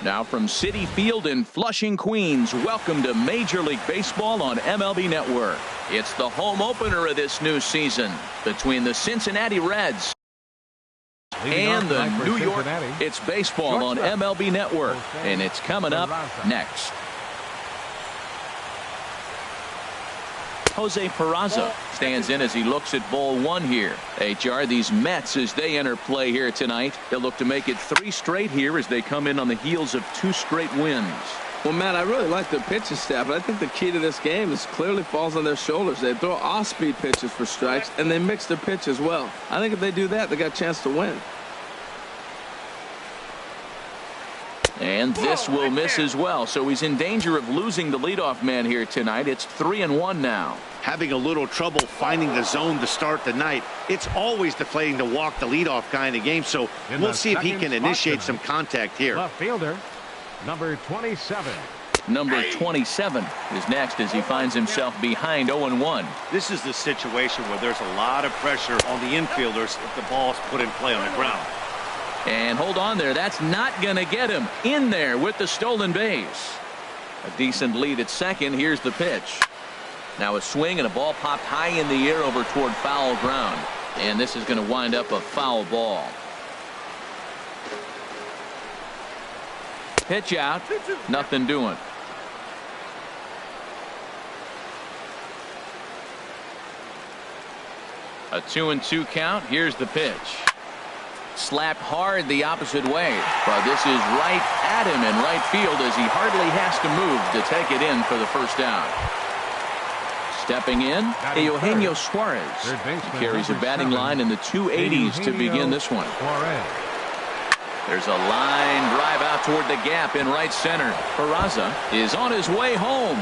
Now from Citi Field in Flushing, Queens, welcome to Major League Baseball on MLB Network. It's the home opener of this new season between the Cincinnati Reds and the New York. It's baseball on MLB Network, and it's coming up next. Jose Peraza stands in as he looks at ball one here. HR, these Mets, as they enter play here tonight, they'll look to make it 3 straight here as they come in on the heels of 2 straight wins. Well, Matt, I really like their pitching staff, but I think the key to this game is clearly falls on their shoulders. They throw off-speed pitches for strikes, and they mix their pitch as well. I think if they do that, they got a chance to win. And this will miss as well, so he's in danger of losing the leadoff man here tonight. It's 3-1 now. Having a little trouble finding the zone to start the night. It's always deflating to walk the leadoff guy in the game, so we'll see if he can initiate some contact here. Left fielder, number 27. Number 27 is next as he finds himself behind 0-1. This is the situation where there's a lot of pressure on the infielders if the ball's put in play on the ground. And hold on there. That's not going to get him in there with the stolen base. A decent lead at second. Here's the pitch. Now a swing and a ball popped high in the air over toward foul ground. And this is going to wind up a foul ball. Pitch out. Nothing doing. A 2-2 count. Here's the pitch. Slapped hard the opposite way, but this is right at him in right field as he hardly has to move to take it in for the first down. Stepping in, Eugenio Suarez. He carries a batting line in the 280s to begin this one. There's a line drive out toward the gap in right center. Peraza is on his way home.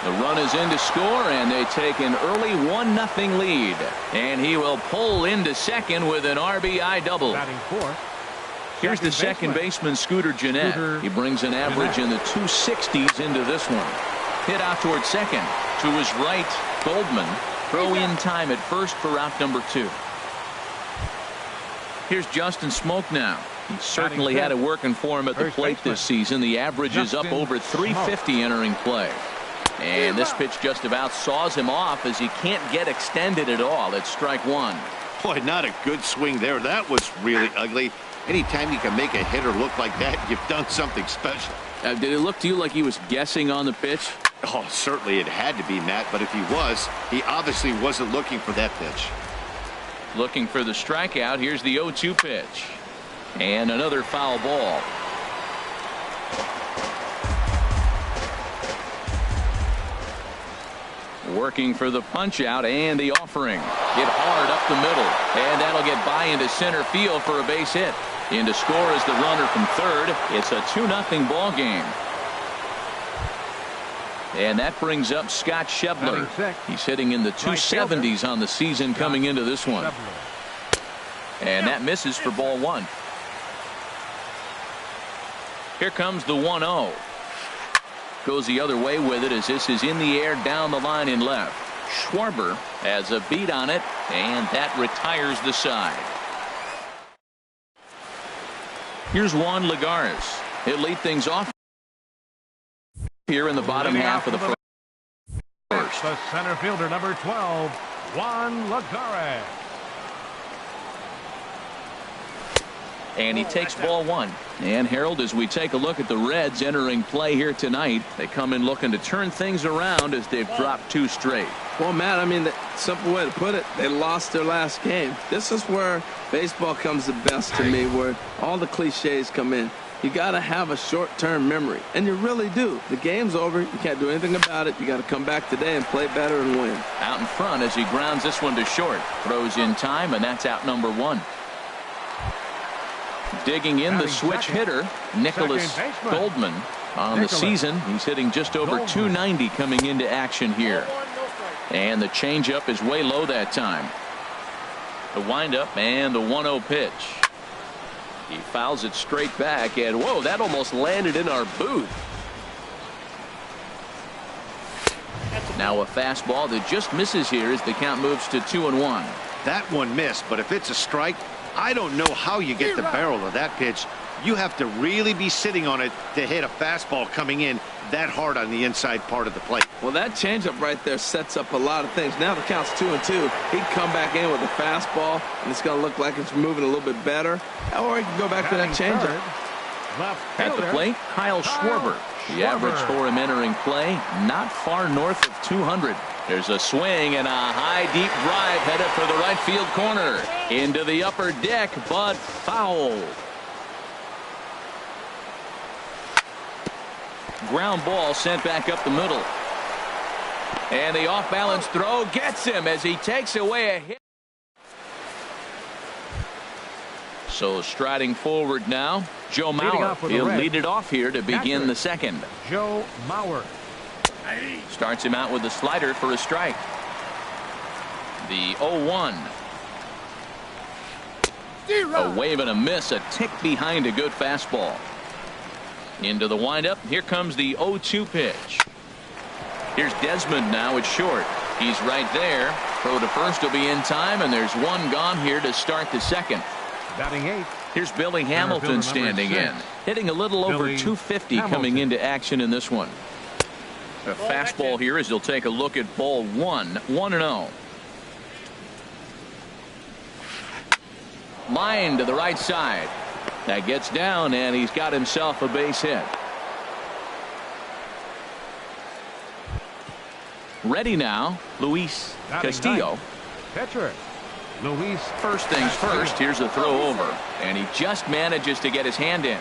The run is in to score, and they take an early 1-0 lead. And he will pull into second with an RBI double. Here's the second baseman, Scooter Gennett. He brings an average in the 260s into this one. Hit out toward second. To his right, Goldman. Throw in time at first for out number 2. Here's Justin Smoke now. He certainly had it working for him at the plate this season. The average is up over 350 entering play. And this pitch just about saws him off as he can't get extended at all. It's strike 1. Boy, not a good swing there. That was really ugly. Anytime you can make a hitter look like that, you've done something special. Did it look to you like he was guessing on the pitch? Oh, certainly it had to be, Matt. But if he was, he obviously wasn't looking for that pitch. Looking for the strikeout. Here's the 0-2 pitch. And another foul ball. Working for the punch out and the offering. Hit hard up the middle, and that'll get by into center field for a base hit. In to score is the runner from third. It's a 2-0 ball game. And that brings up Scott Schebler. He's hitting in the 270s on the season coming into this one. And that misses for ball 1. Here comes the 1-0. Goes the other way with it as this is in the air down the line in left. Schwarber has a beat on it, and that retires the side. Here's Juan Lagares. He'll lead things off here in the bottom half of the first. The center fielder, number 12, Juan Lagares. And he takes ball 1. And Harold, as we take a look at the Reds entering play here tonight, they come in looking to turn things around as they've dropped 2 straight. Well, Matt, I mean, the simple way to put it, they lost their last game. This is where baseball comes the best to me, where all the cliches come in. You got to have a short-term memory, and you really do. The game's over. You can't do anything about it. You got to come back today and play better and win. Out in front as he grounds this one to short. Throws in time, and that's out number 1. Digging in the switch hitter, Nicholas Goldman. On the season, he's hitting just over 290 coming into action here. And the changeup is way low that time. The windup and the 1-0 pitch. He fouls it straight back, and whoa, that almost landed in our booth. Now a fastball that just misses here as the count moves to 2-1. That one missed, but if it's a strike, I don't know how you get the barrel of that pitch you have to really be sitting on it to hit a fastball coming in that hard on the inside part of the plate. Well, that changeup right there sets up a lot of things. Now the count's 2-2. He'd come back in with a fastball, and it's going to look like it's moving a little bit better. Or he can go back to that changeup. At the plate, Kyle Schwarber. The average for him entering play, not far north of 200. There's a swing and a high, deep drive headed for the right field corner. Into the upper deck, but foul. Ground ball sent back up the middle. And the off-balance throw gets him as he takes away a hit. So striding forward now, Joe Mauer. He'll lead it off here to begin the second. Joe Mauer. Starts him out with a slider for a strike. The 0-1. A wave and a miss, a tick behind a good fastball. Into the windup. Here comes the 0-2 pitch. Here's Desmond now at short. He's right there. Throw to first will be in time, and there's one gone here to start the second. Batting 8. Here's Billy Hamilton standing in, hitting a little over 250 coming into action in this one. A fastball here as he'll take a look at ball 1-0. Line to the right side. That gets down, and he's got himself a base hit. Ready now, Luis Castillo. Pitcher, Luis. First things first, here's a throw over, and he just manages to get his hand in.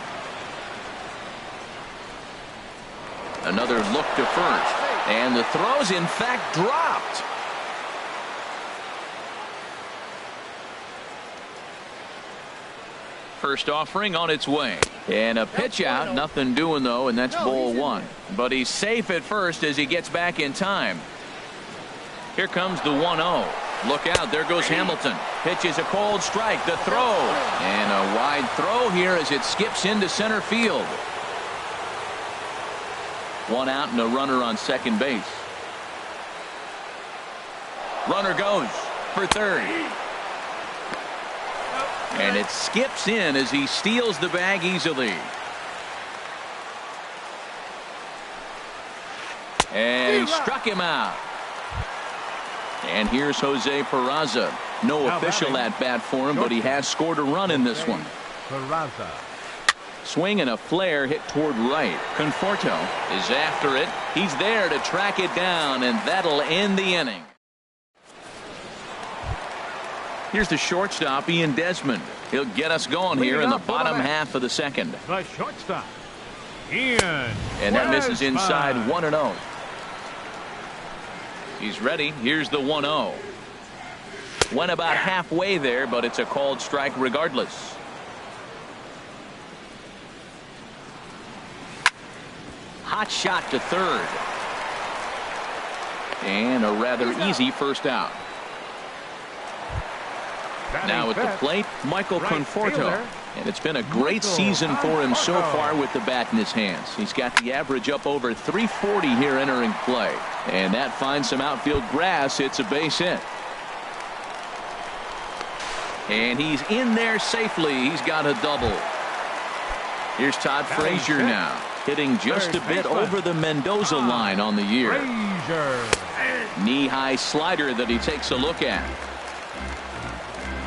Another look to first, and the throw's in fact dropped. First offering on its way, and a pitch out, nothing doing though, and that's ball 1. But he's safe at first as he gets back in time. Here comes the 1-0. Look out, there goes Hamilton. Pitches a cold strike, the throw, and a wide throw here as it skips into center field. One out and a runner on second base. Runner goes for third. And it skips in as he steals the bag easily. And he struck him out. And here's Jose Peraza. No official at bat for him, but he has scored a run in this one. Peraza. Swing and a flare hit toward right. Conforto is after it. He's there to track it down, and that'll end the inning. Here's the shortstop, Ian Desmond. He'll get us going here in the bottom half of the second. The shortstop, Ian. And that misses inside 1-0. He's ready. Here's the 1-0. Went about halfway there, but it's a called strike regardless. Hot shot to third. And a rather easy first out. Now at the plate, Michael Conforto. And it's been a great season for him so far with the bat in his hands. He's got the average up over 340 here entering play. And that finds some outfield grass. It's a base hit. And he's in there safely. He's got a double. Here's Todd Frazier now, hitting just a bit over the Mendoza line on the year. Knee-high slider that he takes a look at.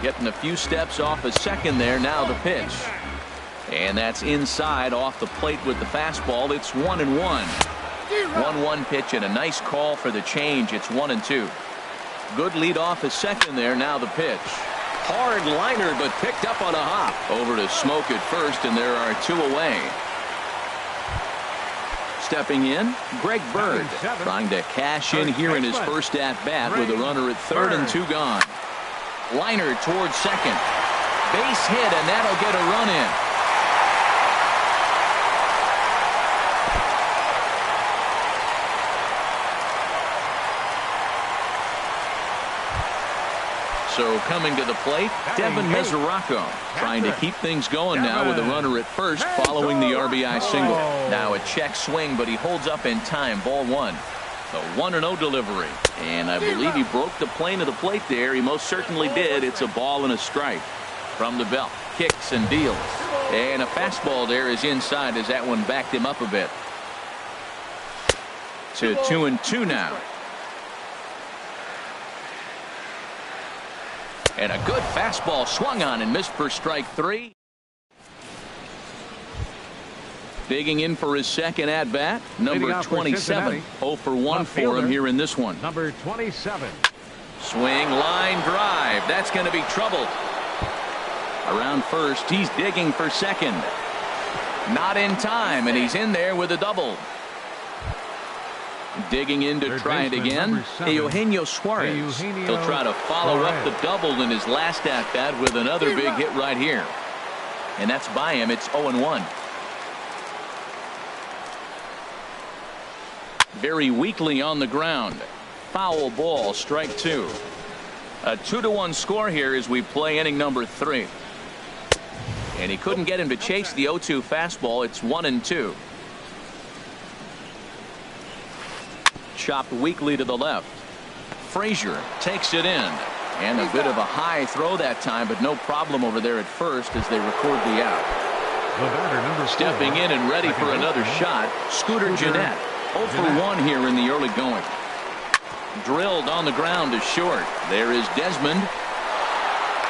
Getting a few steps off a second there. Now the pitch. And that's inside off the plate with the fastball. It's 1-1. 1-1 pitch and a nice call for the change. It's 1-2. Good lead off a second there. Now the pitch. Hard liner, but picked up on a hop. Over to Smoke at first, and there are 2 away. Stepping in, Greg Bird, trying to cash in here in his first at-bat with a runner at third and 2 gone. Liner towards second. Base hit, and that'll get a run in. So coming to the plate, Devin Mesoraco trying to keep things going now with a runner at first following the RBI single. Now a check swing, but he holds up in time. Ball 1. The 1-0 delivery. And I believe he broke the plane of the plate there. He most certainly did. It's a ball and a strike. From the belt, kicks and deals. And a fastball there is inside as that one backed him up a bit. To 2-2 now. And a good fastball swung on and missed for strike 3. Digging in for his second at bat, number 27. 0 for 1 for him here in this one. Number 27. Swing, line drive. That's going to be trouble. Around first, he's digging for second. Not in time, and he's in there with a double. Digging in to try it again, Eugenio Suarez. He'll try to follow up the double in his last at bat with another big hit right here. And that's by him. It's 0-1. Very weakly on the ground. Foul ball, strike 2. A 2-1 score here as we play inning number 3. And he couldn't get him to chase the 0-2 fastball. It's 1-2. Chopped weakly to the left. Frazier takes it in. And a bit of a high throw that time, but no problem over there at first as they record the out. Stepping in and ready for another shot, Scooter Gennett. 0 for 1 here in the early going. Drilled on the ground to short. There is Desmond.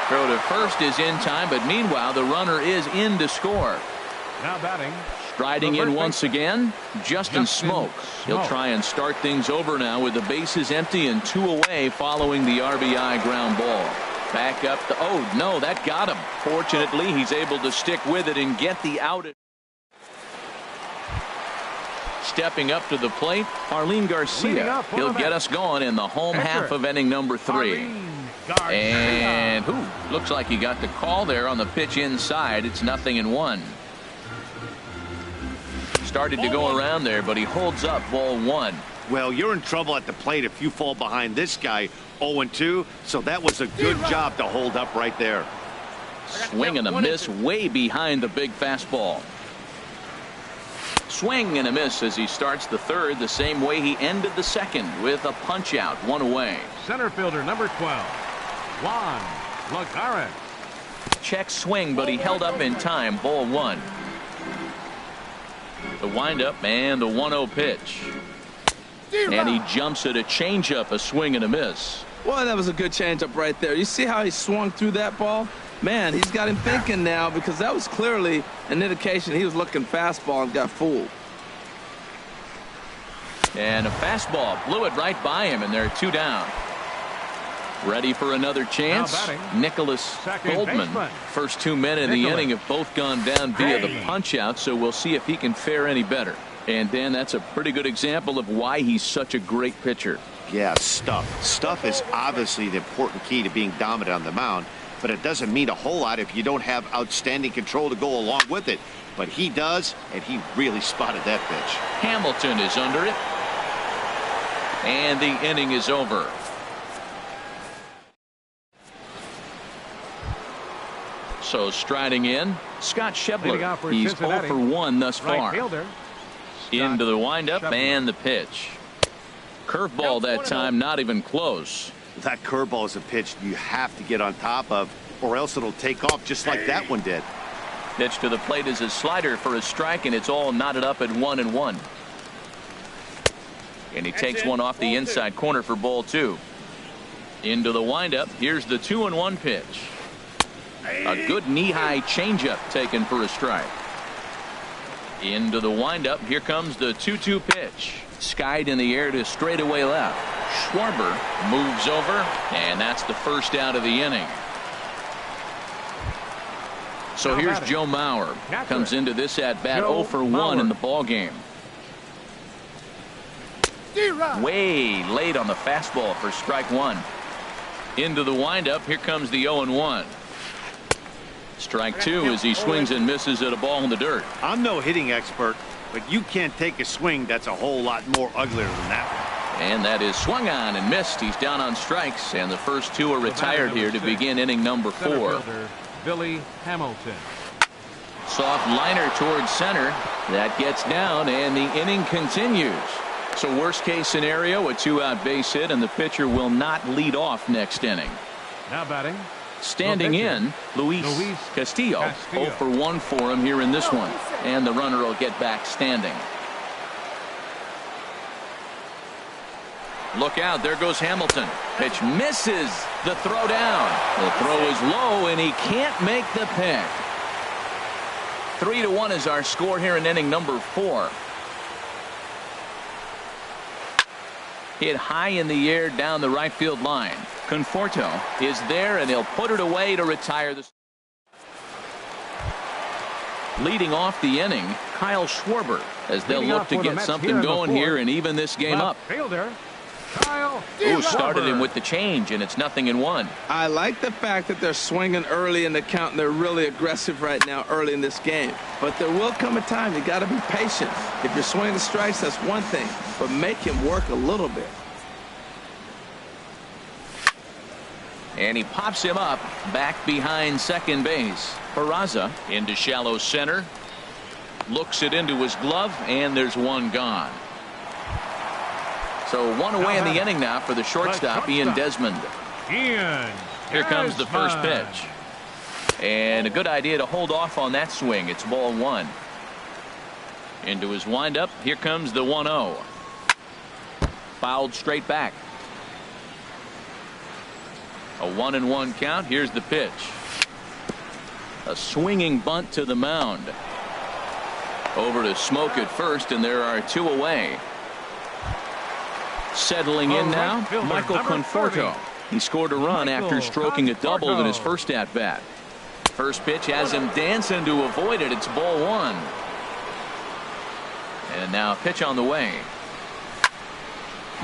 Throw to first is in time, but meanwhile the runner is in to score. Now batting. Striding in once again, Justin Smoke. He'll try and start things over now with the bases empty and 2 away following the RBI ground ball. Back up the, oh no, that got him. Fortunately, he's able to stick with it and get the out. Stepping up to the plate, Arlene Garcia. He'll get us going in the home half of inning number 3. And looks like he got the call there on the pitch inside. It's 0-1. Started to go around there, but he holds up ball 1. Well, you're in trouble at the plate if you fall behind this guy 0-2, so that was a good job to hold up right there. Swing and a miss way behind the big fastball. Swing and a miss as he starts the third the same way he ended the second with a punch out, 1 away. Center fielder number 12, Juan Lagares. Check swing, but he held up in time, ball 1. The windup and the 1-0 pitch. And he jumps at a changeup, a swing and a miss. Well, that was a good changeup right there. You see how he swung through that ball? Man, he's got him thinking now because that was clearly an indication he was looking fastball and got fooled. And a fastball blew it right by him, and they're 2 down. Ready for another chance. Nicholas Goldman. First 2 men in the inning have both gone down via the punch out, so we'll see if he can fare any better. And Dan, that's a pretty good example of why he's such a great pitcher. Yeah, stuff. Stuff is obviously the important key to being dominant on the mound, but it doesn't mean a whole lot if you don't have outstanding control to go along with it. But he does, and he really spotted that pitch. Hamilton is under it. And the inning is over. So striding in, Scott Schebler. He's 0 for 1 thus far. Into the windup and the pitch. Curveball that time, not even close. That curveball is a pitch you have to get on top of, or else it'll take off just like that one did. Pitch to the plate is a slider for a strike, and it's all knotted up at 1-1. And he takes one off the inside corner for ball 2. Into the windup. Here's the 2-1 pitch. A good knee-high changeup taken for a strike. Into the windup. Here comes the 2-2 pitch. Skied in the air to straightaway left. Schwarber moves over, and that's the first out of the inning. So here's Joe Mauer. Comes into this at bat 0 for 1 in the ball game. Way late on the fastball for strike 1. Into the windup. Here comes the 0-1. Strike 2 as he swings and misses at a ball in the dirt. I'm no hitting expert, but you can't take a swing that's a whole lot more uglier than that one. And that is swung on and missed. He's down on strikes, and the first 2 are retired here to begin inning number 4. Billy Hamilton. Soft liner towards center. That gets down, and the inning continues. So worst case scenario, a 2-out base hit, and the pitcher will not lead off next inning. Now batting, Standing in, Luis Castillo. 0 for 1 for him here in this one. And the runner will get back standing. Look out, there goes Hamilton. Pitch misses the throw down. The throw is low, and he can't make the pick. 3-1 is our score here in inning number 4. Hit high in the air down the right field line. Conforto is there, and he'll put it away to retire the. Leading off the inning, Kyle Schwarber, as they'll look to get something going here and even this game up. Fielder, Kyle Who started him with the change, and it's 0-1. I like the fact that they're swinging early in the count, and they're really aggressive right now early in this game. But there will come a time you got to be patient. If you're swinging the strikes, that's one thing, but make him work a little bit. And he pops him up back behind second base. Peraza into shallow center. Looks it into his glove, and there's one gone. So one away in the inning now for the shortstop, Ian Desmond. Here comes the first pitch. And a good idea to hold off on that swing. It's ball 1. Into his windup. Here comes the 1-0. Fouled straight back. A 1-1 count. Here's the pitch. A swinging bunt to the mound. Over to Smoke at first, and there are 2 away. Settling in now, Michael Conforto. He scored a run after stroking a double in his first at-bat. First pitch has him dancing to avoid it. It's ball 1. And now a pitch on the way.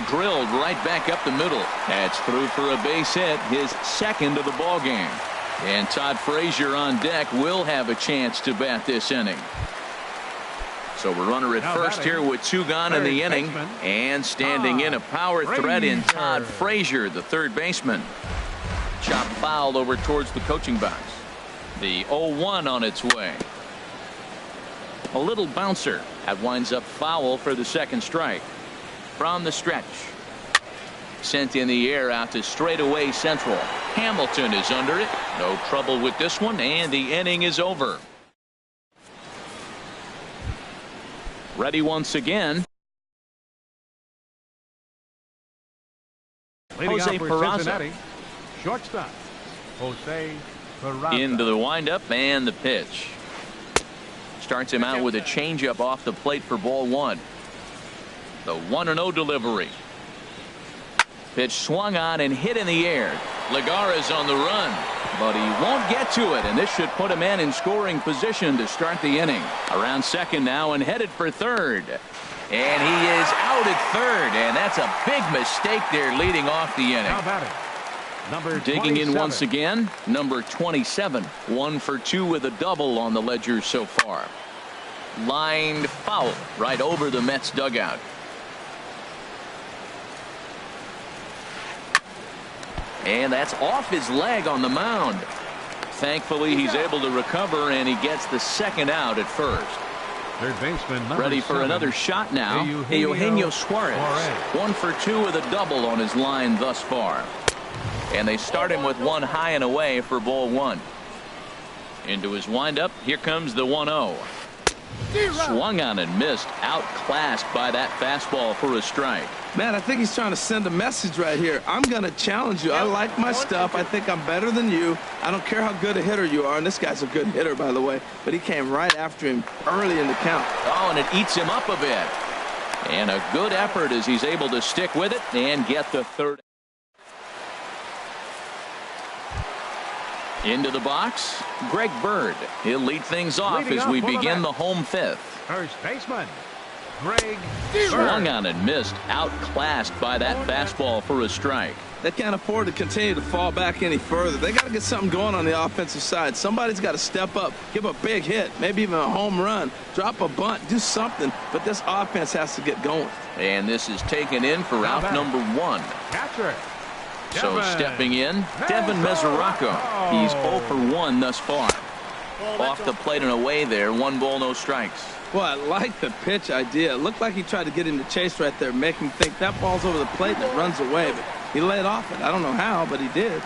Drilled right back up the middle. That's through for a base hit, his second of the ball game. And Todd Frazier on deck will have a chance to bat this inning. So we're runner at first here with 2 gone in the inning. And standing in a power threat in Todd Frazier, the third baseman. Chop foul over towards the coaching box. The 0-1 on its way. A little bouncer. That winds up foul for the second strike. From the stretch. Sent in the air out to straightaway central. Hamilton is under it. No trouble with this one, and the inning is over. Ready once again. Jose Peraza. Shortstop. Jose Peraza. Into the windup and the pitch. Starts him out with a changeup off the plate for ball 1. The 1-0 delivery. Pitch swung on and hit in the air. Legara's on the run, but he won't get to it, and this should put a man in scoring position to start the inning. Around second now and headed for third. And he is out at third, and that's a big mistake there leading off the inning. How about it? Number digging 27. in once again, number 27. 1 for 2 with a double on the ledger so far. Lined foul right over the Mets dugout. And that's off his leg on the mound. Thankfully, he's able to recover, and he gets the second out at first. Third baseman ready for 7, another shot now. Eugenio Suarez. 1 for 2 with a double on his line thus far. And they start him with 1 high and away for ball 1. Into his windup. Here comes the 1-0. Swung on and missed. Outclassed by that fastball for a strike. Man, I think he's trying to send a message right here. I'm going to challenge you. I like my stuff. I think I'm better than you. I don't care how good a hitter you are. And this guy's a good hitter, by the way. But he came right after him early in the count. Oh, and it eats him up a bit. And a good effort as he's able to stick with it and get the third. Into the box, Greg Bird. He'll lead things off as we begin the home fifth. First baseman, Greg Swung on and missed. Outclassed by that fastball for a strike. They can't afford to continue to fall back any further. They got to get something going on the offensive side. Somebody's got to step up, give a big hit, maybe even a home run, drop a bunt, do something. But this offense has to get going. And this is taken in for out number 1. Catcher. So stepping in, Devin Mesoraco. He's 0 for 1 thus far. Off the plate and away there. 1 ball, no strikes. Well, I like the pitch idea. It looked like he tried to get him to chase right there, make him think that ball's over the plate and it runs away. But he laid off it. I don't know how, but he did.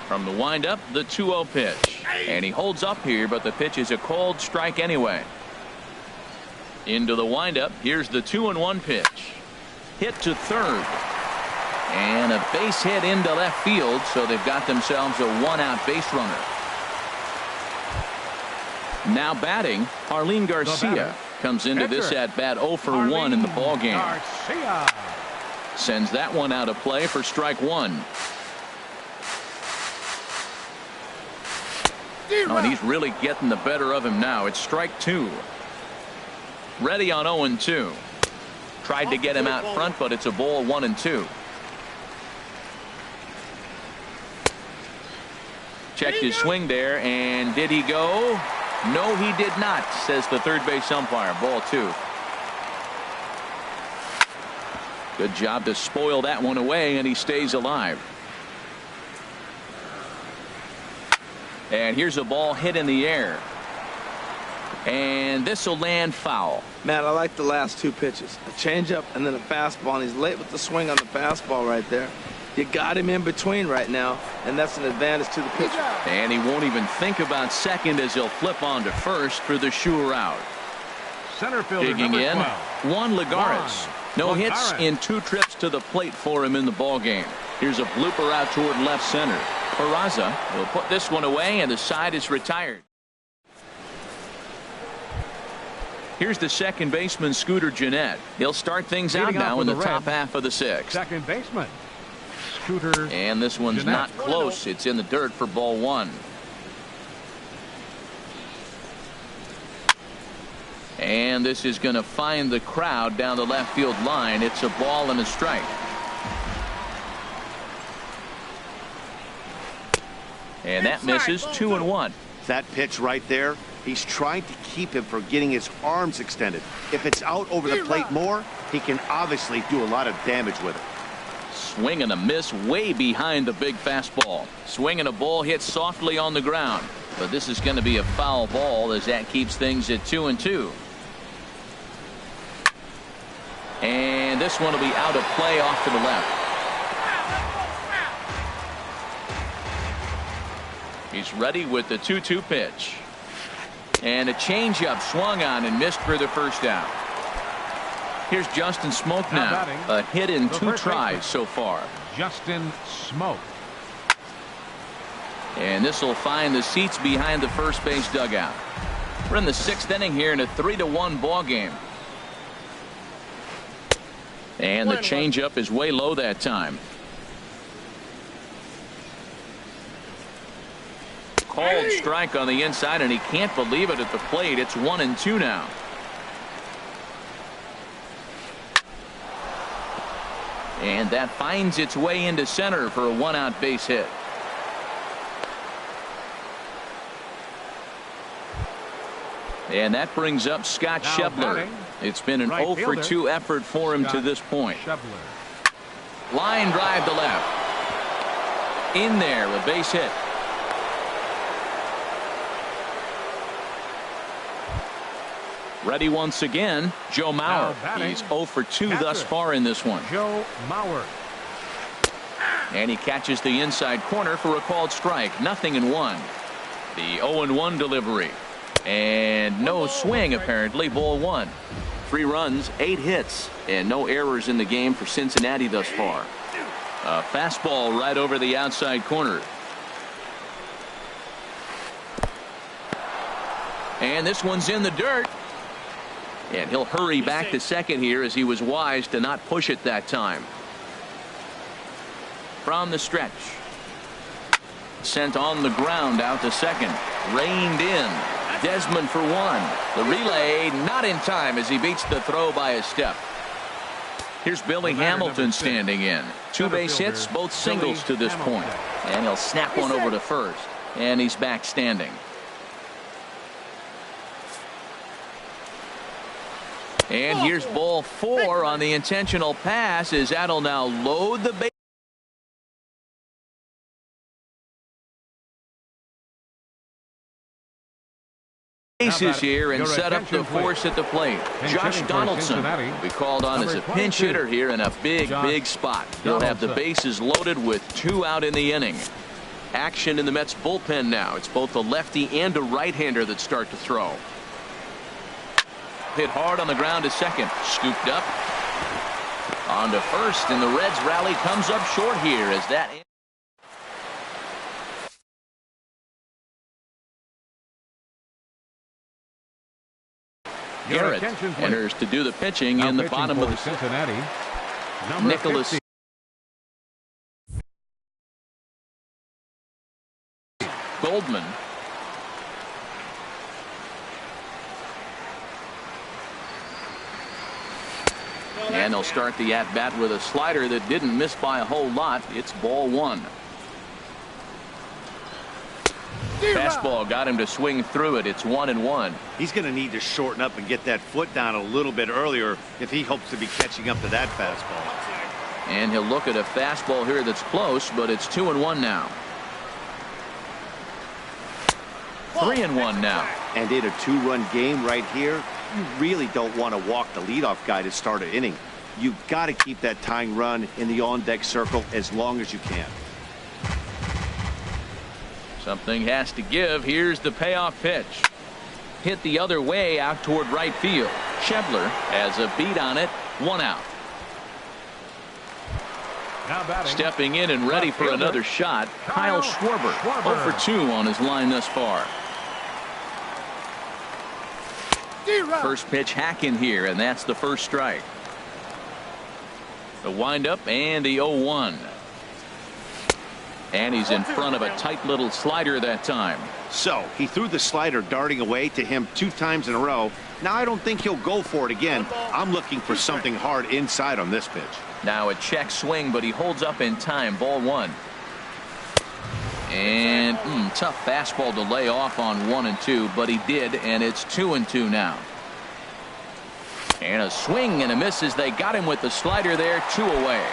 From the windup, the 2-0 pitch. And he holds up here, but the pitch is a called strike anyway. Into the windup, here's the 2-1 pitch. Hit to third. And a base hit into left field, so they've got themselves a one-out base runner. Now batting, Arlene Garcia comes into this at bat 0 for 1 in the ball game. Sends that one out of play for strike one. Oh, and he's really getting the better of him now. It's strike two. Ready on 0-2. Tried to get him out front, but it's a ball 1-2. Checked his swing there, and did he go? No, he did not, says the third base umpire. Ball 2. Good job to spoil that one away, and he stays alive. And here's a ball hit in the air. And this will land foul. Man, I like the last two pitches. A changeup and then a fastball, and he's late with the swing on the fastball right there. You got him in between right now, and that's an advantage to the pitcher. And he won't even think about second as he'll flip on to first for the sure out. Center fielder Digging in, 12. Juan Lagares. No hits in 2 trips to the plate for him in the ball game. Here's a blooper out toward left center. Peraza will put this one away, and the side is retired. Here's the second baseman, Scooter Gennett. He'll start things out now in the top half of the 6th. Second baseman, Scooter. And this one's Gennett. not close. It's in the dirt for ball 1. And this is going to find the crowd down the left field line. It's a ball and a strike. And that misses 2-1. That pitch right there, he's trying to keep him from getting his arms extended. If it's out over the plate more, he can obviously do a lot of damage with it. Swing and a miss way behind the big fastball. Swing and a ball hit softly on the ground. But this is going to be a foul ball as that keeps things at 2-2. And this one will be out of play off to the left. He's ready with the 2-2 pitch. And a changeup swung on and missed for the first out. Here's Justin Smoke now. A hit in 2 tries so far. Justin Smoke. And this will find the seats behind the first base dugout. We're in the 6th inning here in a 3-1 ball game. And the changeup is way low that time. Called strike on the inside, and he can't believe it at the plate. It's 1-2 now. And that finds its way into center for a 1-out base hit. And that brings up Scott Schebler. It's been an 0 for 2 effort for him to this point. Line drive to left. In there, a base hit. Ready once again, Joe Mauer. He's 0 for 2 thus far in this one. Joe Mauer. And he catches the inside corner for a called strike. 0-1. The 0-1 delivery. And no swing, apparently. Ball 1. 3 runs, 8 hits, and no errors in the game for Cincinnati thus far. A fastball right over the outside corner. And this one's in the dirt. And he'll hurry back to second here as he was wise to not push it that time. From the stretch. Sent on the ground out to second. Reined in. Desmond for 1. The relay not in time as he beats the throw by a step. Here's Billy Hamilton standing in. 2 base hits, both singles to this point. And he'll snap one over to first. And he's back standing. And here's ball 4 on the intentional pass as that'll now load the base. Bases here and set up the force at the plate. Josh Donaldson will be called on as a pinch hitter here in a big spot. He'll have the bases loaded with 2 out in the inning. Action in the Mets bullpen now. It's both a lefty and a right-hander that start to throw. Hit hard on the ground to second. Scooped up. On to first, and the Reds rally comes up short here as that. Garrett enters to do the pitching in the bottom of the Cincinnati. Nicholas Goldman. And they'll start the at-bat with a slider that didn't miss by a whole lot. It's ball one. Fastball got him to swing through it. It's 1-1. He's going to need to shorten up and get that foot down a little bit earlier if he hopes to be catching up to that fastball. And he'll look at a fastball here that's close, but it's 2-1 now. 3-1 now. And in a two-run game right here, you really don't want to walk the leadoff guy to start an inning. You've got to keep that tying run in the on-deck circle as long as you can. Something has to give. Here's the payoff pitch. Hit the other way out toward right field. Schebler has a beat on it. 1 out. Stepping in and ready for another shot, Kyle Schwarber. 0 for 2 on his line thus far. First pitch hack in here, and that's the first strike. The windup and the 0-1. And he's in front of a tight little slider that time. So he threw the slider darting away to him 2 times in a row. Now I don't think he'll go for it again. I'm looking for something hard inside on this pitch. Now a check swing, but he holds up in time. Ball 1. And tough fastball to lay off on 1 and 2, but he did, and it's 2 and 2 now. And a swing and a miss as they got him with the slider there. 2 away.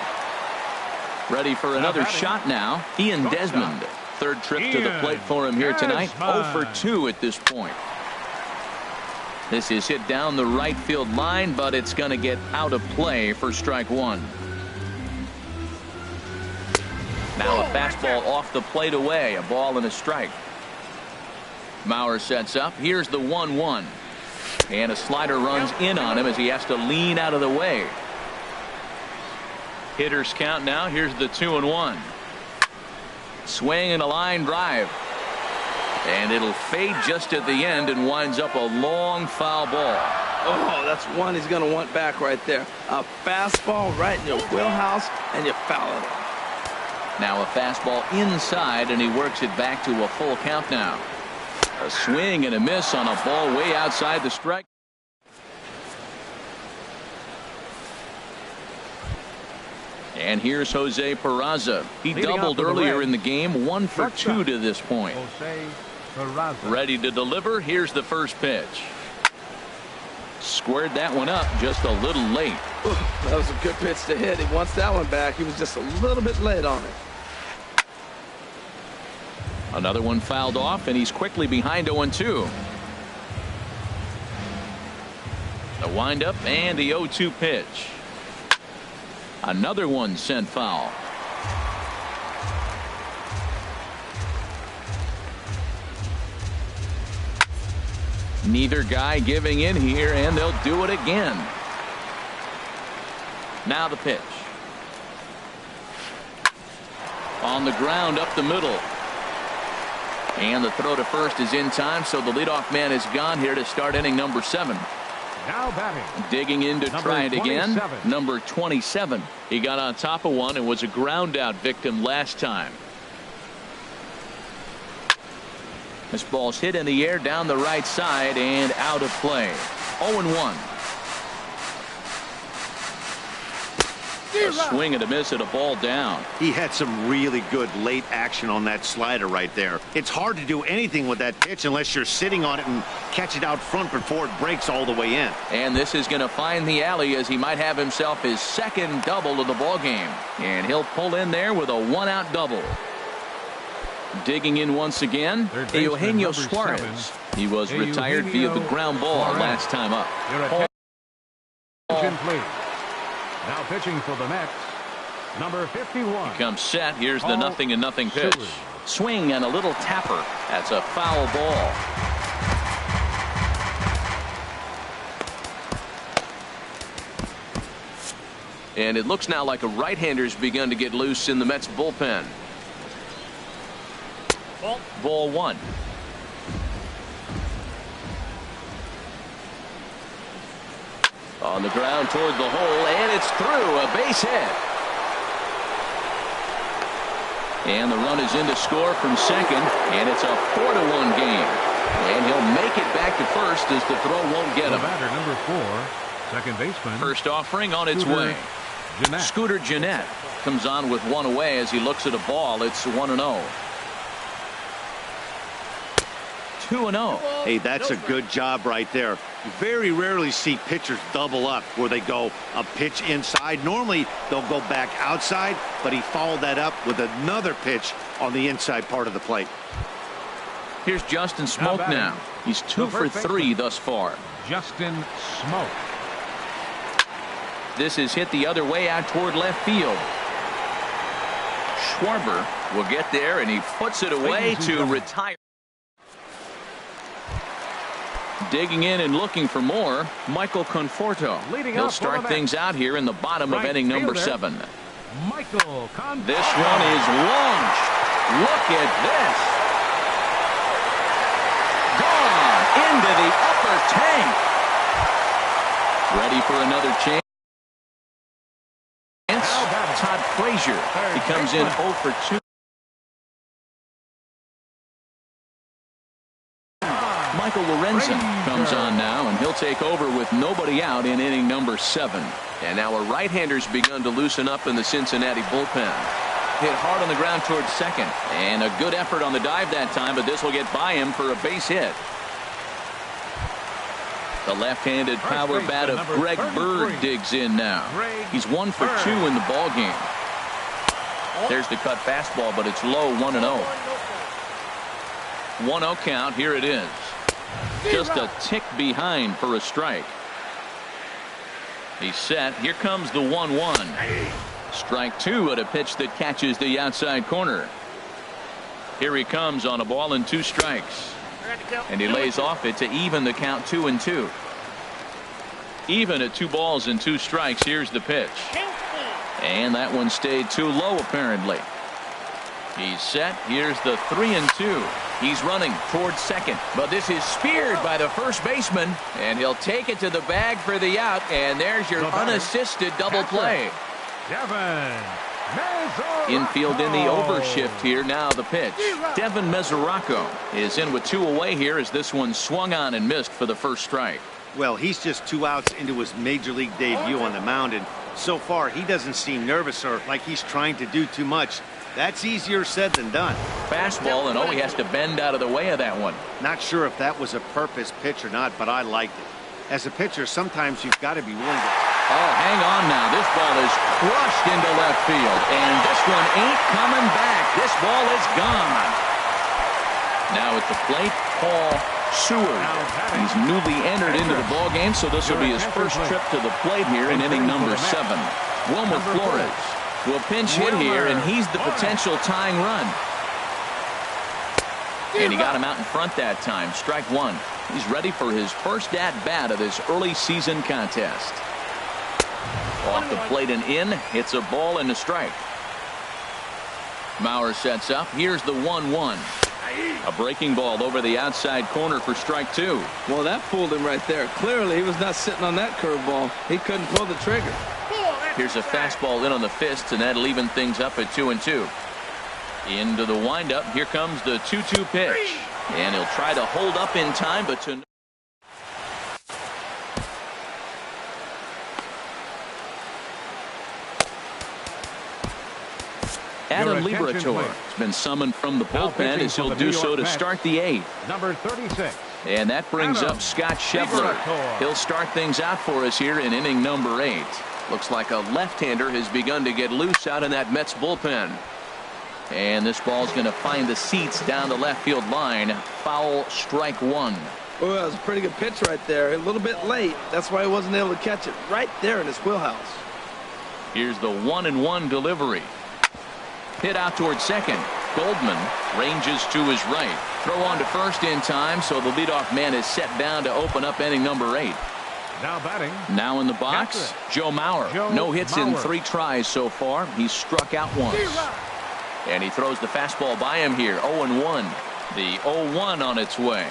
Ready for another shot now. Ian Desmond. Third trip to the plate for him here tonight. 0 for 2 at this point. This is hit down the right field line, but it's going to get out of play for strike 1. Now a fastball off the plate away. A ball and a strike. Mauer sets up. Here's the 1-1. And a slider runs in on him as he has to lean out of the way. Hitters count now. Here's the 2-1. Swing and a line drive. And it'll fade just at the end and winds up a long foul ball. Oh, that's one he's going to want back right there. A fastball right in your wheelhouse, and you foul it. Now a fastball inside, and he works it back to a full count now. A swing and a miss on a ball way outside the strike. And here's Jose Peraza. He doubled earlier in the game. 1 for 2 to this point. Ready to deliver. Here's the first pitch. Squared that one up just a little late. That was a good pitch to hit. He wants that one back. He was just a little bit late on it. Another one fouled off, and he's quickly behind 0-2. The windup and the 0-2 pitch. Another one sent foul. Neither guy giving in here, and they'll do it again. Now the pitch. On the ground up the middle. And the throw to first is in time, so the leadoff man is gone here to start inning number 7. Now batting. Digging in to try it again. 27. Number 27. He got on top of one and was a ground out victim last time. This ball's hit in the air down the right side and out of play. 0-1. A swing and a miss at a ball down. He had some really good late action on that slider right there. It's hard to do anything with that pitch unless you're sitting on it and catch it out front before it breaks all the way in. And this is going to find the alley as he might have himself his second double of the ball game. And he'll pull in there with a 1-out double. Digging in once again, Eugenio Suarez. 7. He was retired via the ground ball last time up. Attention, please. Now pitching for the Mets, number 51. He comes set. Here's the 0-0 pitch. Swing and a little tapper. That's a foul ball. And it looks now like a right-hander's begun to get loose in the Mets bullpen. Ball one. On the ground toward the hole, and it's through. A base hit. And the run is in to score from second, and it's a 4-1 game. And he'll make it back to first as the throw won't get him. Batter number 4, second baseman. First offering on its way. Scooter Gennett comes on with one away as he looks at a ball. It's 1-0. 2-0. Hey, that's a good job right there. You very rarely see pitchers double up where they go a pitch inside. Normally they'll go back outside, but he followed that up with another pitch on the inside part of the plate. Here's Justin Smoke now. He's 2 for 3 thus far. Justin Smoke. This is hit the other way out toward left field. Schwarber will get there, and he puts it away to retire. Digging in and looking for more, Michael Conforto. He'll start things out here in the bottom of inning number 7. Michael Conforto. This one is launched. Look at this. Gone into the upper tank. Ready for another chance. Todd Frazier. He comes in 0 for 2. Michael Lorenzen comes on now, and he'll take over with nobody out in inning number 7. And now a right-hander's begun to loosen up in the Cincinnati bullpen. Hit hard on the ground towards second, and a good effort on the dive that time, but this will get by him for a base hit. The left-handed power bat of Greg Bird digs in now. He's 1 for 2 in the ball game. There's the cut fastball, but it's low. 1-0. 1-0 count. Here it is. Just a tick behind for a strike. He's set. Here comes the 1-1. Strike 2 at a pitch that catches the outside corner. Here he comes on a ball and 2 strikes. And he lays off it to even the count 2-2. Even at 2 balls and 2 strikes. Here's the pitch. And that one stayed too low apparently. He's set. Here's the 3-2. He's running towards second, but this is speared by the first baseman, and he'll take it to the bag for the out, and there's your unassisted double play. Infield in the overshift here. Now the pitch. Devin Mesoraco is in with 2 away here as this one swung on and missed for the first strike. Well, he's just 2 outs into his major league debut on the mound, and so far he doesn't seem nervous or like he's trying to do too much. That's easier said than done. Fastball, and he has to bend out of the way of that one. Not sure if that was a purpose pitch or not, but I liked it. As a pitcher, sometimes you've got to be willing to. Oh, hang on now. This ball is crushed into left field, and this one ain't coming back. This ball is gone. Now at the plate, Paul Seward. He's newly entered into the ball game, so this will be his first trip to the plate here in inning number 7. Wilmer Flores will pinch hit here, and he's the potential tying run. And he got him out in front that time. Strike 1. He's ready for his first at-bat of this early season contest. Off the plate and in. It's a ball and a strike. Mauer sets up. Here's the 1-1. A breaking ball over the outside corner for strike 2. Well, that fooled him right there. Clearly, he was not sitting on that curveball. He couldn't pull the trigger. Here's a fastball in on the fist, and that'll even things up at 2-2. Into the windup. Here comes the 2-2 pitch. And he'll try to hold up in time, but to Adam Liberatore has been summoned from the bullpen as he'll do so to start the 8th. Number 36. And that brings up Scott Scheffler. He'll start things out for us here in inning number 8. Looks like a left-hander has begun to get loose out in that Mets bullpen. And this ball's going to find the seats down the left field line. Foul, strike 1. Well, that was a pretty good pitch right there. A little bit late. That's why he wasn't able to catch it right there in his wheelhouse. Here's the 1-1 delivery. Hit out towards second. Goldman ranges to his right. Throw on to first in time, so the leadoff man is set down to open up inning number 8. Now batting. Now in the box, Joe Mauer. No hits in 3 tries so far. He's struck out once. And he throws the fastball by him here. 0-1. The 0-1 on its way.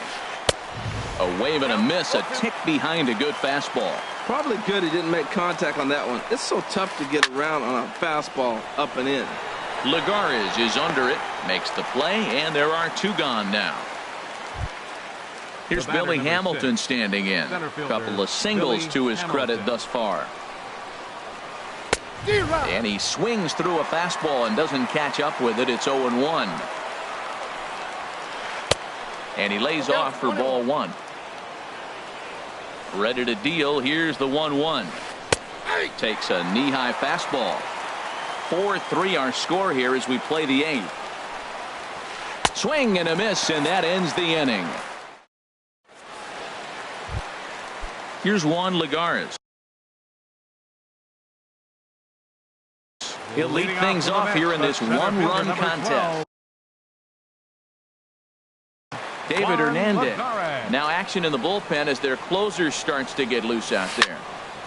A wave and a miss, a tick behind a good fastball. Probably good he didn't make contact on that one. It's so tough to get around on a fastball up and in. Lagares is under it, makes the play, and there are 2 gone now. Here's Billy Hamilton standing in. Couple of singles to his credit thus far. And he swings through a fastball and doesn't catch up with it. It's 0-1. And he lays off for ball 1. Ready to deal. Here's the 1-1. Takes a knee-high fastball. 4-3 our score here as we play the 8th. Swing and a miss, and that ends the inning. Here's Juan Lagares. He'll lead things off here in this 1-run contest. David Hernandez. Now action in the bullpen as their closer starts to get loose out there.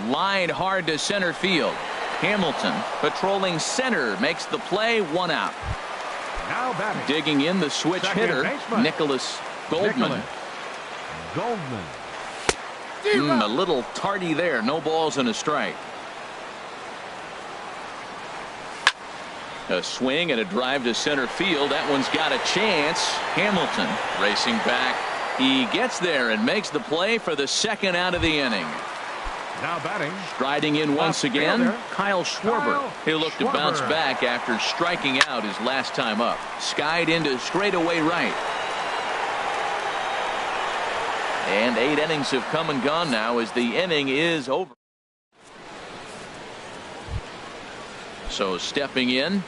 Line hard to center field. Hamilton patrolling center makes the play. 1 out. Now batting. Digging in the switch hitter, Nicholas Goldman. A little tardy there. No balls and a strike. A swing and a drive to center field. That one's got a chance. Hamilton racing back. He gets there and makes the play for the 2nd out of the inning. Now batting. Striding in once again, Kyle Schwarber. He'll look to bounce back after striking out his last time up. Skied into straightaway right. And 8 innings have come and gone now as the inning is over. So stepping in.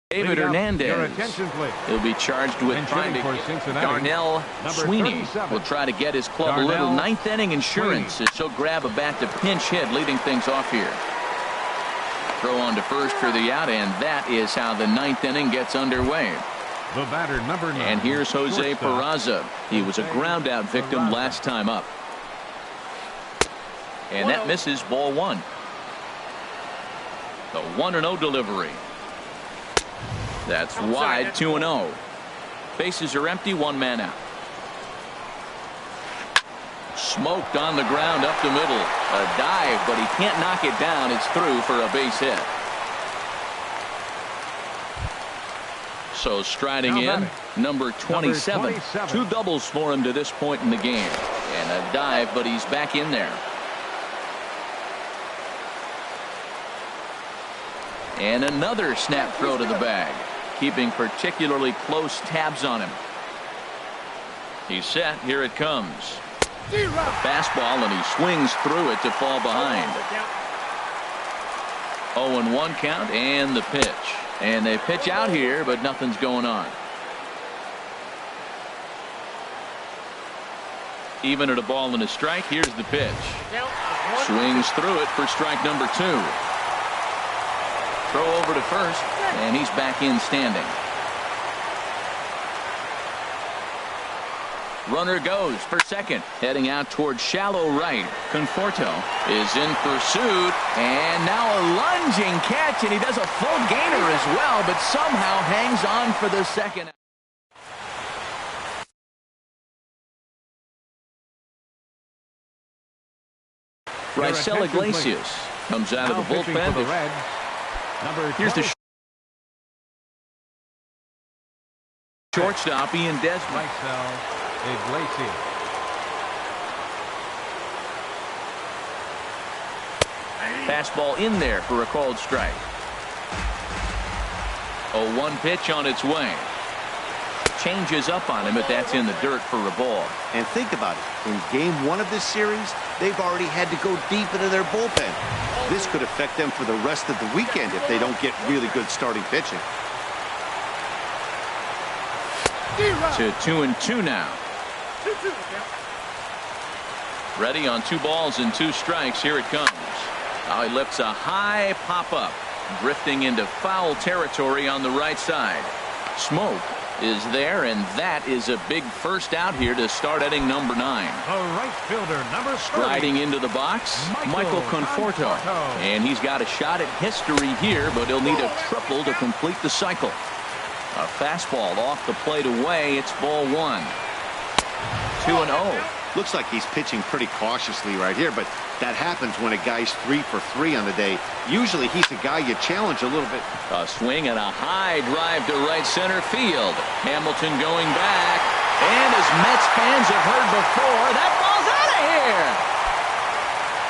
David Hernandez. He'll be charged with trying to Darnell Sweeney will try to get his club a little 9th inning insurance as he'll grab a bat to pinch hit, leading things off here. Throw on to first for the out, and that is how the 9th inning gets underway. The batter, number 9. And here's Jose Peraza. He was a ground out victim last time up. And that misses ball 1. The 1-0 delivery. That's wide. 2-0. Bases are empty. 1 man out. Smoked on the ground up the middle. A dive, but he can't knock it down. It's through for a base hit. So striding in, number 27. 2 doubles for him to this point in the game. And a dive, but he's back in there. And another snap throw to the bag. Keeping particularly close tabs on him. He's set. Here it comes. A fastball, and he swings through it to fall behind. 0-1 count, and the pitch. And they pitch out here, but nothing's going on. Even at a ball and a strike, here's the pitch. Swings through it for strike number 2. Throw over to first, and he's back in standing. Runner goes for second, heading out towards shallow right. Conforto is in pursuit, and now a lunging catch, and he does a full gainer as well, but somehow hangs on for the 2nd. Raisel Iglesias comes out of the bullpen. Here's the shortstop, Ian Desmond. Iglesias. Fastball in there for a called strike. 0-1 pitch on its way. Changes up on him, but that's in the dirt for a ball. And think about it. In game 1 of this series, they've already had to go deep into their bullpen. This could affect them for the rest of the weekend if they don't get really good starting pitching. To 2-2 now. Ready on 2 balls and 2 strikes. Here it comes. Now he lifts a high pop-up, drifting into foul territory on the right side. Smoke is there, and that is a big first out here to start inning number 9. The right fielder, number 30. Riding into the box, Michael Conforto. And he's got a shot at history here, but he'll need a triple to complete the cycle. A fastball off the plate away. It's ball 1. 2-0. Looks like he's pitching pretty cautiously right here, but that happens when a guy's 3 for 3 on the day. Usually he's a guy you challenge a little bit. A swing and a high drive to right center field. Hamilton going back. And as Mets fans have heard before, that ball's out of here.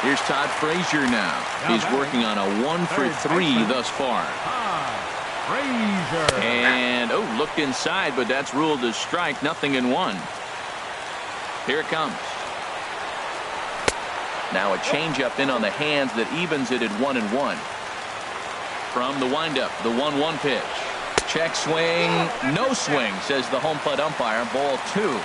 Here's Todd Frazier now. He's working on a 1 for 3 thus far. Frazier. And, looked inside, but that's ruled as strike. 0-1. Here it comes. Now a changeup in on the hands that evens it at 1-1. From the windup, the 1-1 pitch. Check swing, no swing, says the home plate umpire. Ball 2.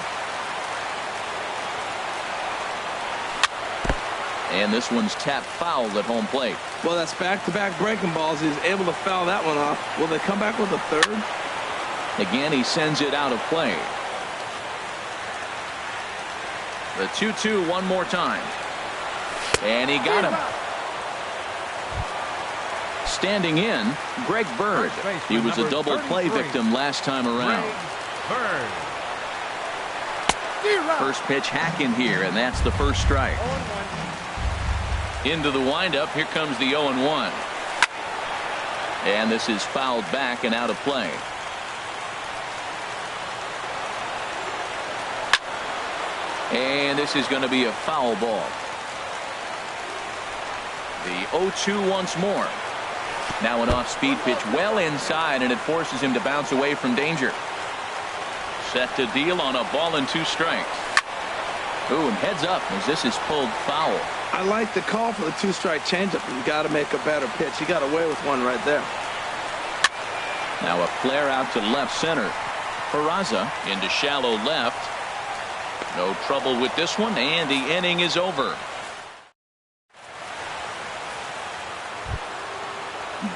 And this one's tapped foul at home plate. Well, that's back-to-back breaking balls. He's able to foul that one off. Will they come back with a third? Again, he sends it out of play. The 2-2 one more time. And he got him. Standing in, Greg Bird. He was a double play victim last time around. First pitch hack in here, and that's the first strike. Into the windup, here comes the 0-1. And this is fouled back and out of play. And this is going to be a foul ball. The 0-2 once more. Now an off-speed pitch well inside, and it forces him to bounce away from danger. Set to deal on a ball and 2 strikes. Ooh, and heads up as this is pulled foul. I like the call for the 2-strike changeup. You got to make a better pitch. He got away with one right there. Now a flare out to left center. Peraza into shallow left. No trouble with this one, and the inning is over.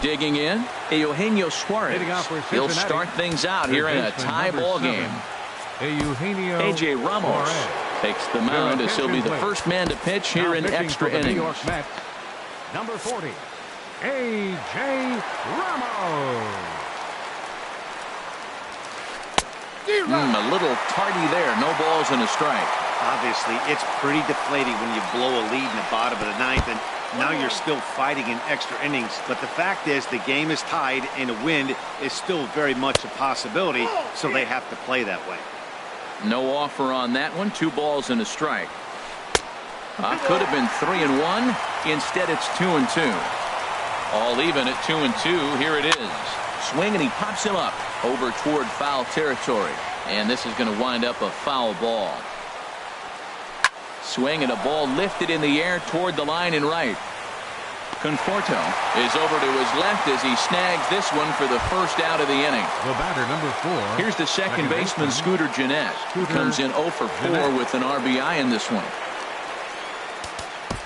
Digging in, Eugenio Suarez. He'll start things out here in a tie ball game. A.J. Ramos takes the mound as he'll be the first man to pitch here in extra innings. Number 40, A.J. Ramos. A little tardy there. No balls and a strike. Obviously, it's pretty deflating when you blow a lead in the bottom of the 9th, and now you're still fighting in extra innings. But the fact is, the game is tied, and a win is still very much a possibility, so they have to play that way. No offer on that one. 2 balls and a strike. Could have been 3-1. Instead, it's 2-2. All even at 2-2. Here it is. Swing, and he pops him up over toward foul territory. And this is going to wind up a foul ball. Swing, and a ball lifted in the air toward the line and right. Conforto is over to his left as he snags this one for the first out of the inning. The batter, number 4. Here's the second baseman, Scooter Gennett. He comes in 0 for 4 with an RBI in this one.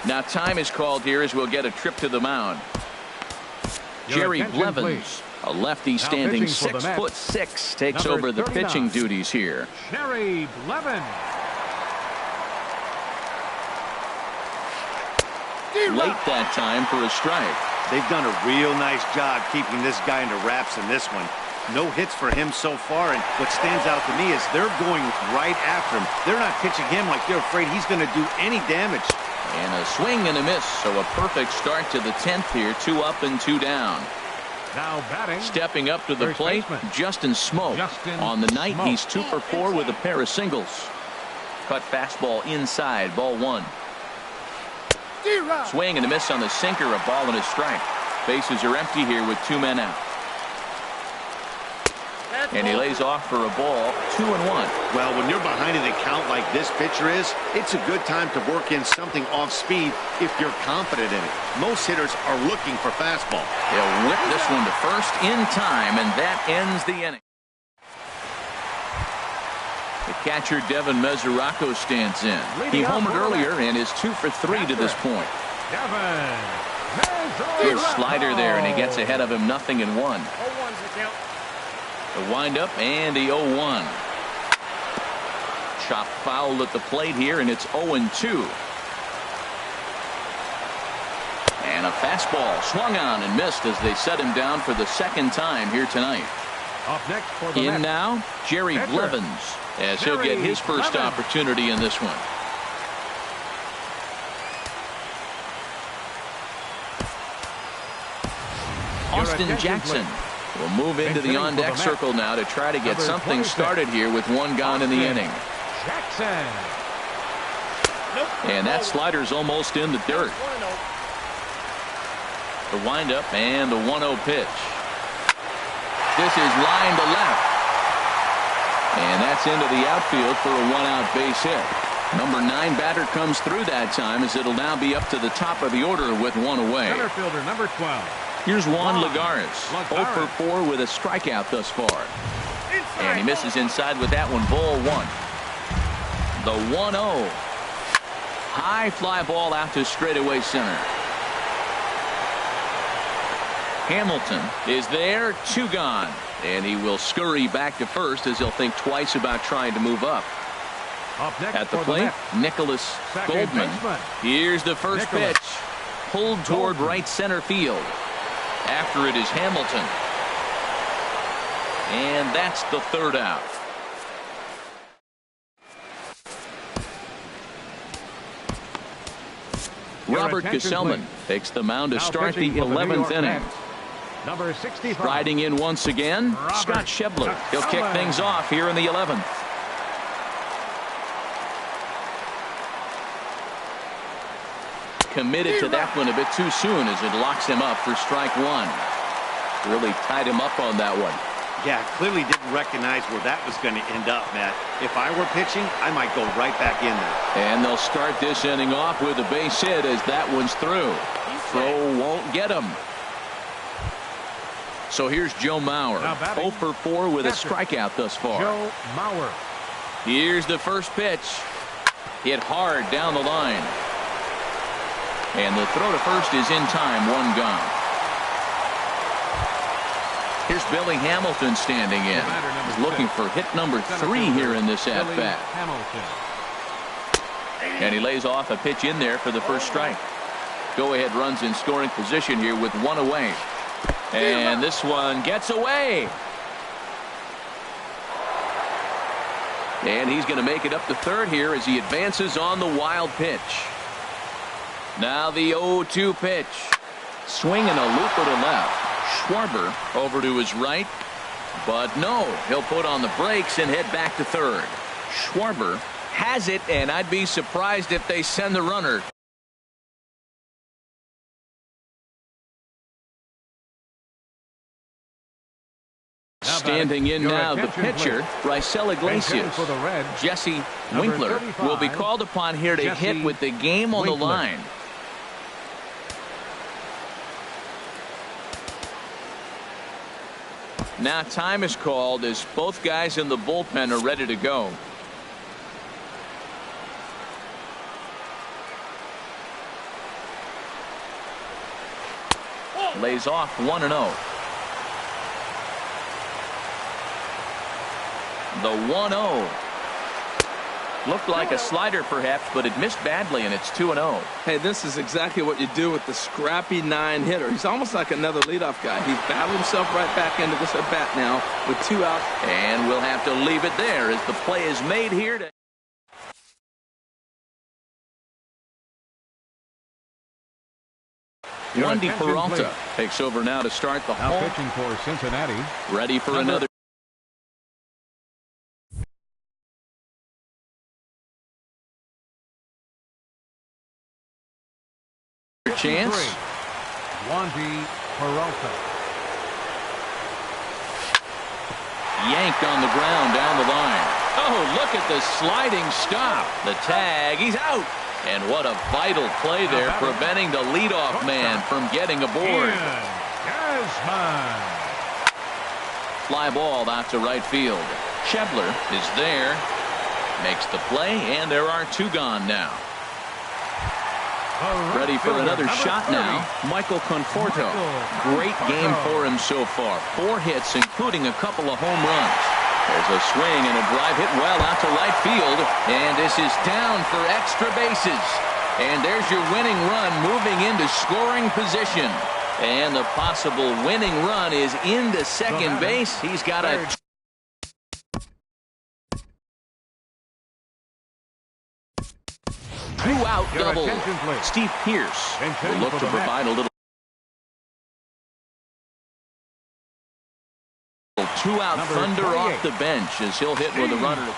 Now time is called here as we'll get a trip to the mound. Jerry Blevins, a lefty standing 6'6", takes over the pitching duties here. Jerry Blevins. Late that time for a strike. They've done a real nice job keeping this guy under wraps in this one. No hits for him so far, and what stands out to me is they're going right after him. They're not pitching him like they're afraid he's going to do any damage. And a swing and a miss, so a perfect start to the 10th here. 2 up and 2 down. Now batting. Stepping up to the plate, Justin Smoke. On the night, he's 2 for 4 with a pair of singles. Cut fastball inside, ball 1. Swing and a miss on the sinker, a ball and a strike. Bases are empty here with 2 men out. And he lays off for a ball. 2-1. Well, when you're behind in the count like this pitcher is, it's a good time to work in something off speed if you're confident in it. Most hitters are looking for fastball. He'll whip this one to first in time, and that ends the inning. The catcher Devin Mesoraco stands in. He homered earlier and is 2 for 3 to this point. Good slider there, and he gets ahead of him, 0-1. The windup and the 0-1. Chop foul at the plate here, and it's 0-2. And a fastball swung on and missed as they set him down for the second time here tonight. Up next for the In now, Jerry Blevins, as he'll get his first opportunity in this one. Austin Jackson will move into the on-deck circle now to try to get something started here with one gone in the inning. Jackson. And that slider's almost in the dirt. The windup and the 1-0 pitch. This is line to left. And that's into the outfield for a 1-out base hit. Number 9 batter comes through that time, as it'll now be up to the top of the order with one away. Center fielder number 12. Here's Juan Lagares, 0 for 4 with a strikeout thus far. And he misses inside with that one, ball 1. The 1-0. High fly ball out to straightaway center. Hamilton is there, 2 gone. And he will scurry back to first as he'll think twice about trying to move up. At the plate, Nicholas Goldman. Here's the first pitch. Pulled toward right center field. After it is Hamilton. And that's the 3rd out. Robert Gesellman takes the mound to start the 11th inning. Number 65. Riding in once again, Scott Schebler. He'll kick things off here in the 11th. Committed to that one a bit too soon as it locks him up for strike 1. Really tied him up on that one. Yeah, clearly didn't recognize where that was going to end up, Matt. If I were pitching, I might go right back in there. And they'll start this inning off with a base hit as that one's through. Throw won't get him. So here's Joe Mauer, 0 for 4 with a strikeout thus far. Joe Mauer. Here's the first pitch. Hit hard down the line. And the throw to first is in time, 1 gone. Here's Billy Hamilton standing in. He's looking for hit number 3 here in this at-bat. And he lays off a pitch in there for the first strike. Go-ahead runs in scoring position here with 1 away. And this one gets away. And he's going to make it up to third here as he advances on the wild pitch. Now the 0-2 pitch. Swinging a looper to left. Schwarber over to his right. But no, he'll put on the brakes and head back to third. Schwarber has it, and I'd be surprised if they send the runner. Standing in now, the pitcher, Raisel Iglesias. Jesse Winkler will be called upon here to hit with the game on the line. Now time is called as both guys in the bullpen are ready to go. Lays off 1-0. The 1-0. Looked like a slider perhaps, but it missed badly, and it's 2-0. Hey, this is exactly what you do with the scrappy 9 hitter. He's almost like another leadoff guy. He's battled himself right back into this at bat now with 2 outs. And we'll have to leave it there as the play is made here to Wandy Peralta takes over now to start the now home. pitching for Cincinnati. Ready for another chance. Wandy Peralta. Yanked on the ground down the line. Oh, look at the sliding stop. The tag. He's out. And what a vital play there, preventing the leadoff man from getting aboard. Fly ball out to right field. Schebler is there. Makes the play, and there are 2 gone now. Ready for another shot now, Michael Conforto. Great game for him so far. 4 hits, including a couple of home runs. There's a swing and a drive hit well out to right field. And this is down for extra bases. And there's your winning run moving into scoring position. And the possible winning run is into second base. He's got a 2-out double. Steve Pearce will look to provide a little 2-out thunder off the bench as he'll hit with a runner.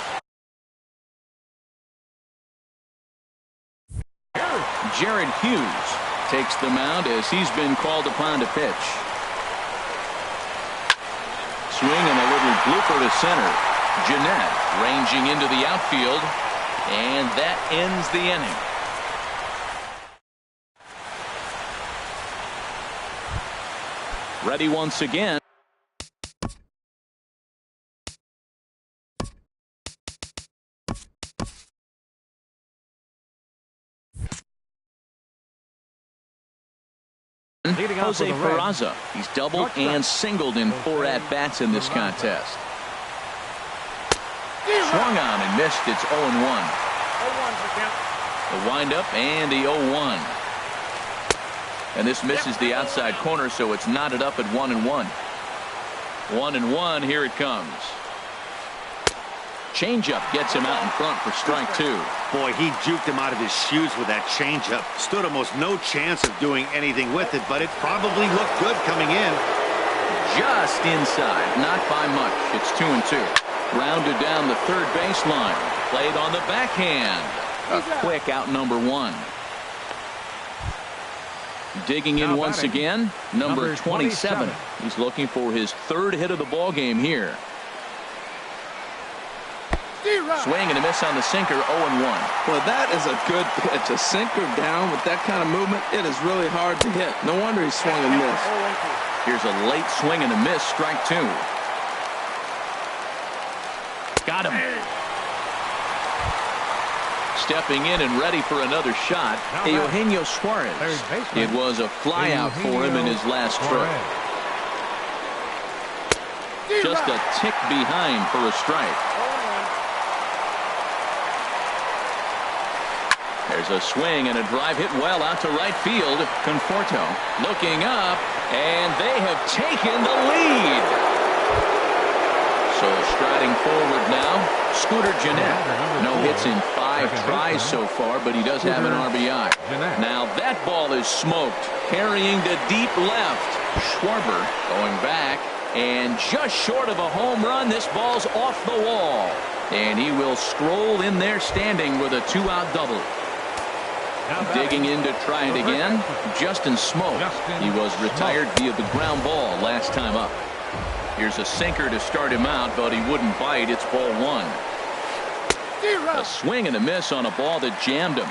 Jared Hughes takes the mound as he's been called upon to pitch. Swing and a little blooper to center. Jeanette ranging into the outfield, and that ends the inning. Ready once again. Jose Peraza. He's doubled and singled in 4 at-bats in this contest. Swung on and missed. It's 0-1. The windup and the 0-1. And this misses the outside corner, so it's knotted up at 1-1. 1-1. Here it comes. Changeup gets him out in front for strike 2. Boy, he juked him out of his shoes with that changeup. Stood almost no chance of doing anything with it, but it probably looked good coming in. Just inside, not by much. It's 2-2. Rounded down the third baseline. Played on the backhand. A quick out number 1. Digging in once again, number 27. He's looking for his 3rd hit of the ball game here. Swing and a miss on the sinker, 0-1. Well, that is a good pitch. A sinker down with that kind of movement, it is really hard to hit. No wonder he swung and missed. Here's a late swing and a miss, strike 2. Got him. Stepping in and ready for another shot, Eugenio Suarez. It was a fly out for him in his last trip. Just a tick behind for a strike. There's a swing and a drive hit well out to right field. Conforto looking up, and they have taken the lead. So striding forward now, Scooter Jeanette. No hits in 5 tries so far, but he does have an RBI. Now that ball is smoked, carrying to deep left. Schwarber going back, and just short of a home run, this ball's off the wall. And he will scroll in there standing with a 2-out double. Digging in to try it again, Justin Smoke. He was retired via the ground ball last time up. Here's a sinker to start him out, but he wouldn't bite. It's ball 1. A swing and a miss on a ball that jammed him.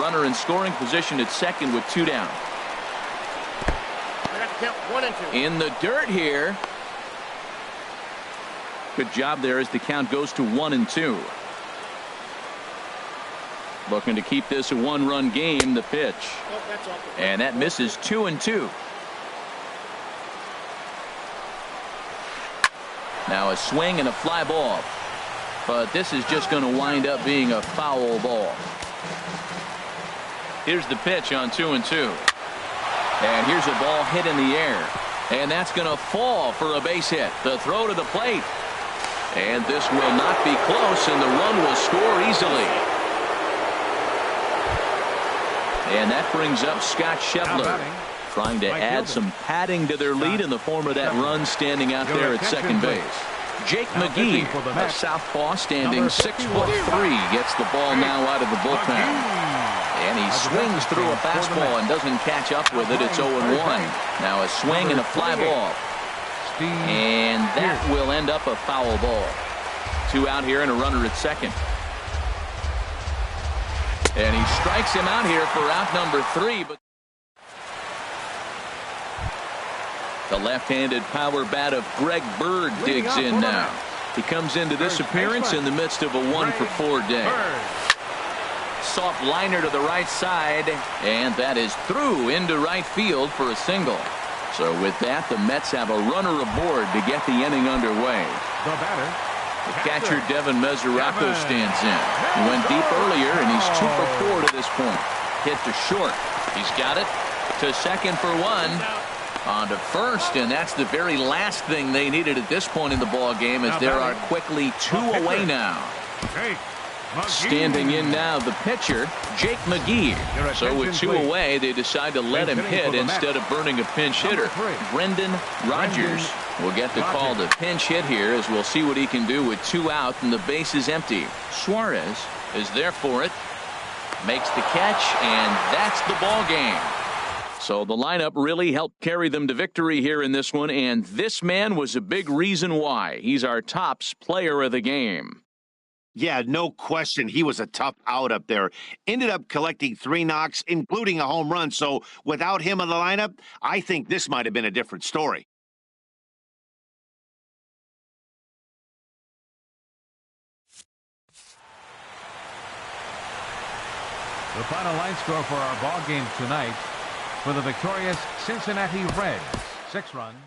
Runner in scoring position at second with 2 down. In the dirt here. Good job there as the count goes to 1-2. Looking to keep this a 1-run game. The pitch. And that misses 2-2. Now a swing and a fly ball. But this is just going to wind up being a foul ball. Here's the pitch on 2-2. And here's a ball hit in the air. And that's going to fall for a base hit. The throw to the plate. And this will not be close, and the run will score easily. And that brings up Scott Scheffler, trying to add some padding to their lead in the form of that run standing out there at second base. Jake McGee, a southpaw standing 6'3", gets the ball now out of the bullpen. And he swings through a fastball and doesn't catch up with it. It's 0-1. Now a swing and a fly ball. And that will end up a foul ball. 2 out here and a runner at second. And he strikes him out here for out number 3. But the left-handed power bat of Greg Bird digs in now. He comes into this appearance in the midst of a 1-for-4 day. Soft liner to the right side, and that is through into right field for a single. So with that, the Mets have a runner aboard to get the inning underway. The batter, The catcher, Devin Mesoraco, stands in. He went deep earlier, and he's 2 for 4 to this point. Hit to short. He's got it to second for 1. On to first, and that's the very last thing they needed at this point in the ball game, as there are quickly 2 away now. Standing in now, the pitcher, Jake McGee. So with 2 away, they decide to let him hit instead of burning a pinch hitter. Brendan Rodgers will get the call to pinch hit here, as we'll see what he can do with 2 out and the base is empty. Suarez is there for it, makes the catch, and that's the ball game. So the lineup really helped carry them to victory here in this one, and this man was a big reason why. He's our tops player of the game. Yeah, no question. He was a tough out up there. Ended up collecting 3 knocks, including a home run. So without him in the lineup, I think this might have been a different story. The final line score for our ball game tonight: for the victorious Cincinnati Reds, 6 runs.